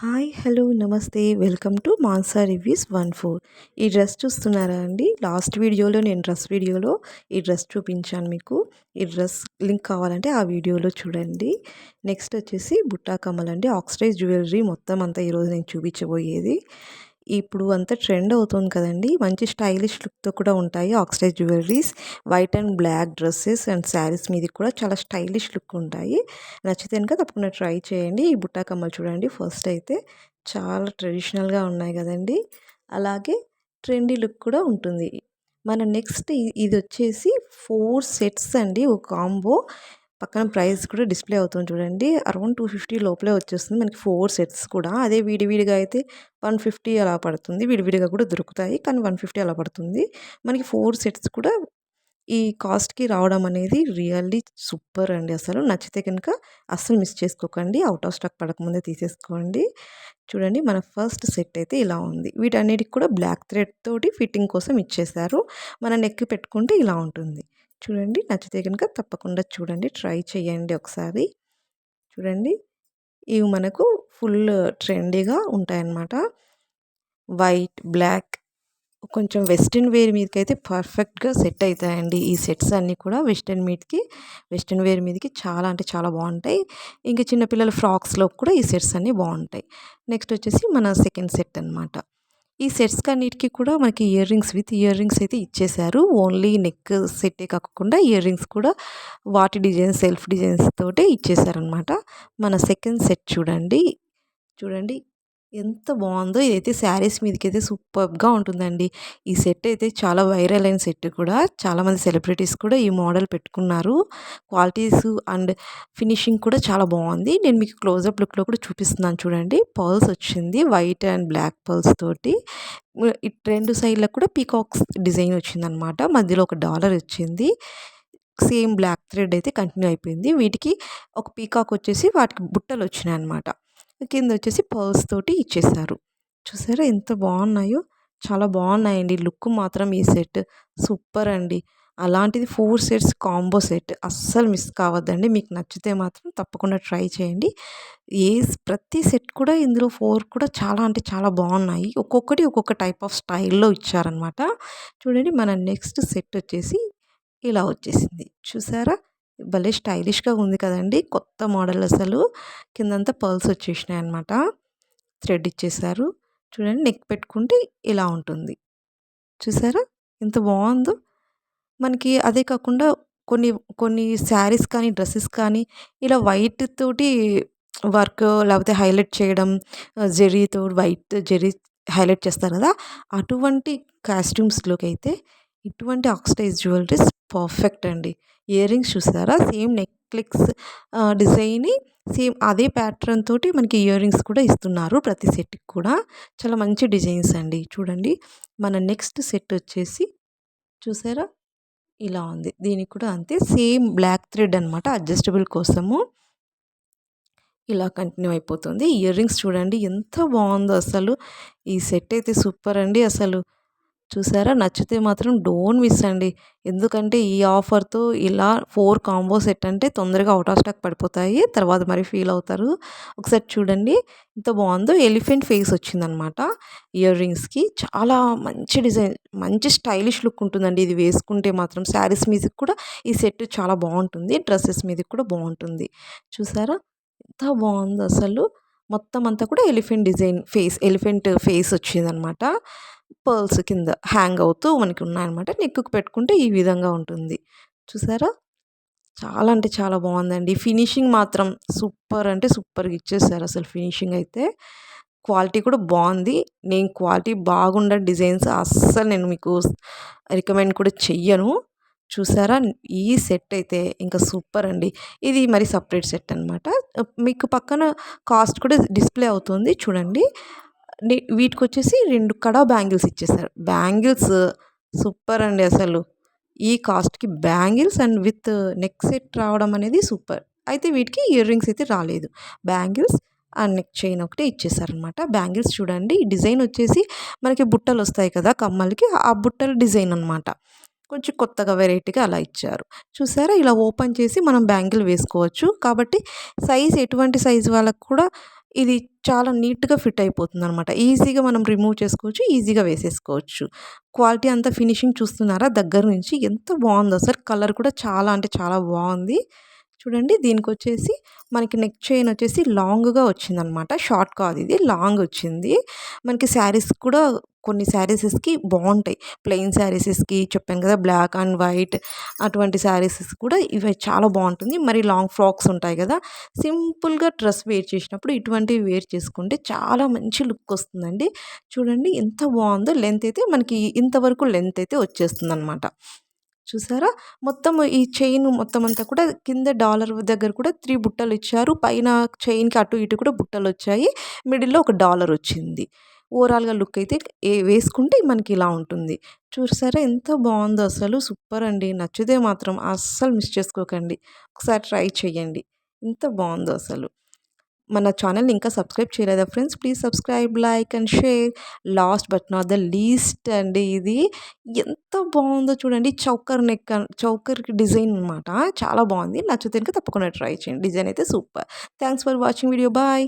Hi hello నమస్తే welcome to Mansa reviews 14. ఈ dress చూస్తున్నారా అండి? లాస్ట్ వీడియోలో నేను వీడియోలో ఈ డ్రెస్ చూపించాను మీకు. ఈ డ్రెస్ లింక్ కావాలంటే ఆ వీడియోలో చూడండి. నెక్స్ట్ వచ్చేసి బుట్టా కమ్మలు అండి, ఆక్సిడైజ్ జ్యువెలరీ మొత్తం అంతా ఈరోజు నేను చూపించబోయేది. ఇప్పుడు అంతా ట్రెండ్ అవుతుంది కదండి, మంచి స్టైలిష్ లుక్తో కూడా ఉంటాయి oxidise jewelleries. White and black dresses and saris మీది కూడా చాలా స్టైలిష్ లుక్ ఉంటాయి. నచ్చితే కనుక తప్పకుండా ట్రై చేయండి. ఈ బుట్టా కమ్మలు చూడండి, ఫస్ట్ అయితే చాలా ట్రెడిషనల్గా ఉన్నాయి కదండి, అలాగే ట్రెండీ లుక్ కూడా ఉంటుంది. మన నెక్స్ట్ ఇది వచ్చేసి 4 సెట్స్ అండి, ఒక కాంబో. పక్కన ప్రైస్ కూడా డిస్ప్లే అవుతుంది చూడండి, అరౌండ్ 250 లోపలే వచ్చేస్తుంది మనకి 4 సెట్స్ కూడా. అదే విడివిడిగా అయితే 150 అలా పడుతుంది, విడివిడిగా కూడా దొరుకుతాయి కానీ 150 అలా పడుతుంది. మనకి 4 సెట్స్ కూడా ఈ కాస్ట్కి రావడం అనేది రియల్లీ సూపర్ అండి. అసలు నచ్చితే కనుక అస్సలు మిస్ చేసుకోకండి, అవుట్ ఆఫ్ స్టాక్ పడకముందే తీసేసుకోండి. చూడండి, మన ఫస్ట్ సెట్ అయితే ఇలా ఉంది. వీటన్నిటికి కూడా బ్లాక్ థ్రెడ్ తోటి ఫిట్టింగ్ కోసం ఇచ్చేసారు. మన నెక్ పెట్టుకుంటే ఇలా ఉంటుంది. చూడండి, నచ్చితే కనుక తప్పకుండా చూడండి, ట్రై చేయండి ఒకసారి. చూడండి, ఇవి మనకు ఫుల్ ట్రెండీగా ఉంటాయన్నమాట. వైట్, బ్లాక్, కొంచెం వెస్ట్రన్ వేర్ మీదకైతే పర్ఫెక్ట్గా సెట్ అవుతాయండి. ఈ సెట్స్ అన్నీ కూడా వెస్ట్రన్ వేర్ మీదకి చాలా అంటే చాలా బాగుంటాయి. ఇంకా చిన్నపిల్లల ఫ్రాక్స్లో కూడా ఈ సెట్స్ అన్నీ బాగుంటాయి. నెక్స్ట్ వచ్చేసి మన సెకండ్ సెట్ అనమాట. ఈ సెట్స్ అన్నిటికీ కూడా మనకి ఇయర్ రింగ్స్ అయితే ఇచ్చేసారు. ఓన్లీ నెక్ సెట్టే కాకుండా ఇయర్ రింగ్స్ కూడా వాటి డిజైన్స్, సెల్ఫ్ డిజైన్స్ తోటే ఇచ్చేసారనమాట. మన సెకండ్ సెట్ చూడండి, చూడండి ఎంత బాగుందో. ఇదైతే శారీస్ మీదకైతే సూపర్గా ఉంటుందండి. ఈ సెట్ అయితే చాలా వైరల్ అయిన సెట్ కూడా. చాలామంది సెలబ్రిటీస్ కూడా ఈ మోడల్ పెట్టుకున్నారు. క్వాలిటీస్ అండ్ ఫినిషింగ్ కూడా చాలా బాగుంది. నేను మీకు క్లోజప్ లుక్లో కూడా చూపిస్తున్నాను చూడండి. పర్ల్స్ వచ్చింది, వైట్ అండ్ బ్లాక్ పర్ల్స్ తోటి. రెండు సైడ్లకు కూడా పీకాక్స్ డిజైన్ వచ్చిందనమాట. మధ్యలో ఒక డాలర్ వచ్చింది. సేమ్ బ్లాక్ థ్రెడ్ అయితే కంటిన్యూ అయిపోయింది. వీటికి ఒక పీకాక్ వచ్చేసి వాటికి బుట్టలు వచ్చినాయి అనమాట. కింద వచ్చేసి పర్ల్స్ తోటి ఇచ్చేసారు. చూసారా ఎంత బాగున్నాయో, చాలా బాగున్నాయండి. లుక్ మాత్రం ఈ సెట్ సూపర్ అండి. అలాంటిది 4 సెట్స్ కాంబో సెట్ అస్సలు మిస్ కావద్దండి. మీకు నచ్చితే మాత్రం తప్పకుండా ట్రై చేయండి. ఏ ప్రతి సెట్ కూడా ఇందులో 4 కూడా చాలా అంటే చాలా బాగున్నాయి. ఒక్కొక్కటి ఒక్కొక్క టైప్ ఆఫ్ స్టైల్లో ఇచ్చారనమాట. చూడండి, మన నెక్స్ట్ సెట్ వచ్చేసి ఇలా వచ్చేసింది. చూసారా, భలే స్టైలిష్గా ఉంది కదండి, కొత్త మోడల్ అసలు. కిందంతా పర్ల్స్ వచ్చేసినాయి అనమాట, థ్రెడ్ ఇచ్చేసారు. చూడండి, నెక్ పెట్టుకుంటే ఇలా ఉంటుంది. చూసారా ఎంత బాగుందో. మనకి అదే కాకుండా కొన్ని కొన్ని శారీస్ కానీ డ్రెస్సెస్ కానీ ఇలా వైట్ తోటి వర్క్ లేకపోతే హైలైట్ చేయడం, జెర్రీతో వైట్ జెర్రీ హైలైట్ చేస్తారు కదా, అటువంటి కాస్ట్యూమ్స్లోకి అయితే ఇటువంటి ఆక్సిడైజ్ జ్యువెలరీస్ పర్ఫెక్ట్ అండి. ఇయర్ రింగ్స్ చూసారా, సేమ్ నెక్లెస్ డిజైన్, సేమ్ అదే ప్యాటర్న్ తోటి మనకి ఇయర్ రింగ్స్ కూడా ఇస్తున్నారు ప్రతి సెట్కి కూడా. చాలా మంచి డిజైన్స్ అండి. చూడండి, మన నెక్స్ట్ సెట్ వచ్చేసి చూసారా ఇలా ఉంది. దీనికి కూడా అంతే, సేమ్ బ్లాక్ థ్రెడ్ అనమాట, అడ్జస్టబుల్ కోసము ఇలా కంటిన్యూ అయిపోతుంది. ఇయర్ రింగ్స్ చూడండి ఎంత బాగుందో అసలు. ఈ సెట్ అయితే సూపర్ అండి అసలు. చూసారా, నచ్చితే మాత్రం డోంట్ మిస్ అండి. ఎందుకంటే ఈ ఆఫర్తో ఇలా 4 కాంబో సెట్ అంటే తొందరగా అవుట్ ఆఫ్ స్టాక్ పడిపోతాయి, తర్వాత మరి ఫీల్ అవుతారు. ఒకసారి చూడండి ఎంత బాగుందో. ఎలిఫెంట్ ఫేస్ వచ్చిందనమాట ఇయర్ రింగ్స్కి. చాలా మంచి డిజైన్, మంచి స్టైలిష్ లుక్ ఉంటుందండి ఇది వేసుకుంటే మాత్రం. శారీస్ మీదకి కూడా ఈ సెట్ చాలా బాగుంటుంది, డ్రెస్సెస్ మీదకి కూడా బాగుంటుంది. చూసారా ఎంత బాగుందో అసలు. మొత్తం అంతా కూడా ఎలిఫెంట్ ఫేస్ వచ్చిందనమాట. పర్ల్స్ కింద హ్యాంగ్ అవుతూ మనకి ఉన్నాయన్నమాట. నెక్కు పెట్టుకుంటే ఈ విధంగా ఉంటుంది. చూసారా, చాలా అంటే చాలా బాగుందండి. ఫినిషింగ్ మాత్రం సూపర్ అంటే సూపర్గా ఇచ్చేసారు అసలు. ఫినిషింగ్ అయితే క్వాలిటీ కూడా బాగుంది. నేను క్వాలిటీ బాగుండ డిజైన్స్ అస్సలు నేను మీకు రికమెండ్ కూడా చెయ్యను. చూసారా, ఈ సెట్ అయితే ఇంకా సూపర్ అండి. ఇది మరి సపరేట్ సెట్ అనమాట. మీకు పక్కన కాస్ట్ కూడా డిస్ప్లే అవుతుంది చూడండి. వీటికి వచ్చేసి 2 కడా బ్యాంగిల్స్ ఇచ్చేసారు. బ్యాంగిల్స్ సూపర్ అండి అసలు. ఈ కాస్ట్కి bangles and with neck set రావడం అనేది సూపర్. అయితే వీటికి ఇయర్ రింగ్స్ అయితే రాలేదు. బ్యాంగిల్స్ అండ్ నెక్ చైన్ ఒకటే ఇచ్చేసారనమాట. బ్యాంగిల్స్ చూడండి, డిజైన్ వచ్చేసి మనకి బుట్టలు వస్తాయి కదా కమ్మలకి, ఆ బుట్టల డిజైన్ అనమాట. కొంచెం కొత్తగా వెరైటీగా అలా ఇచ్చారు. చూసారా, ఇలా ఓపెన్ చేసి మనం బ్యాంగిల్ వేసుకోవచ్చు. కాబట్టి ఎటువంటి సైజు వాళ్ళకు కూడా ఇది చాలా నీట్‌గా ఫిట్ అయిపోతుందనమాట. ఈజీగా మనం రిమూవ్ చేసుకోవచ్చు. ఈజీగా వేసేసుకోవచ్చు. క్వాలిటీ అంతా ఫినిషింగ్ చూస్తున్నారా దగ్గర నుంచి ఎంత బావుందో అసలు. కలర్ కూడా చాలా అంటే చాలా బావుంది. చూడండి దీనికొచ్చేసి మనకి నెక్ చైన్ వచ్చేసి లాంగ్‌గా వచ్చిందనమాట. షార్ట్ కాదు ఇది లాంగొచ్చింది. మనకి శారీస్ కూడా కొన్ని శారీసెస్‌కి బావుంటాయి. ప్లెయిన్ శారీసెస్‌కి చెప్పాను కదా! బ్లాక్ అండ్ వైట్ అటువంటి శారీసెస్ కూడా ఇవి చాలా బావుంటుంది. మరి లాంగ్ ఫ్రాక్స్ ఉంటాయి కదా! సింపుల్‌గా డ్రెస్ వేర్ చేసినప్పుడు ఇటువంటివి వేర్ చేసుకుంటే చాలా మంచి లుక్ వస్తుందండి. చూడండి ఎంత బావుందో. లెంత్ అయితే మనకి ఇంతవరకు లెంత్ అయితే వచ్చేస్తుందనమాట. చూసారా? మొత్తం ఈ చైన్ మొత్తం అంతా కూడా కింద డాలర్ దగ్గర కూడా 3 బుట్టలిచ్చారు. పైన చైన్‌కి అటు ఇటు కూడా బుట్టలొచ్చాయి. మిడిల్‌లో ఒక డాలరొచ్చింది. ఓవరాల్‌గా లుక్ అయితే వేసుకుంటే మనకి ఇలా ఉంటుంది. చూసారా ఎంత బావుందో అసలు. సూపరండి. నచ్చితే మాత్రం అస్సలు మిస్ చేసుకోకండి. ఒకసారి ట్రై చేయండి. ఎంత బావుందో అసలు. మన ఛానల్‌ని ఇంకా సబ్స్క్రైబ్ చేయలేదా friends? Please subscribe, like and share. Last but not the least అండి ఇది. ఎంత బావుందో చూడండి. చౌకర్ డిజైన్ అనమాట. చాలా బావుంది. నచ్చితే గనుక తప్పకుండా ట్రై చేయండి. డిజైన్ అయితే super. Thanks for watching video. Bye.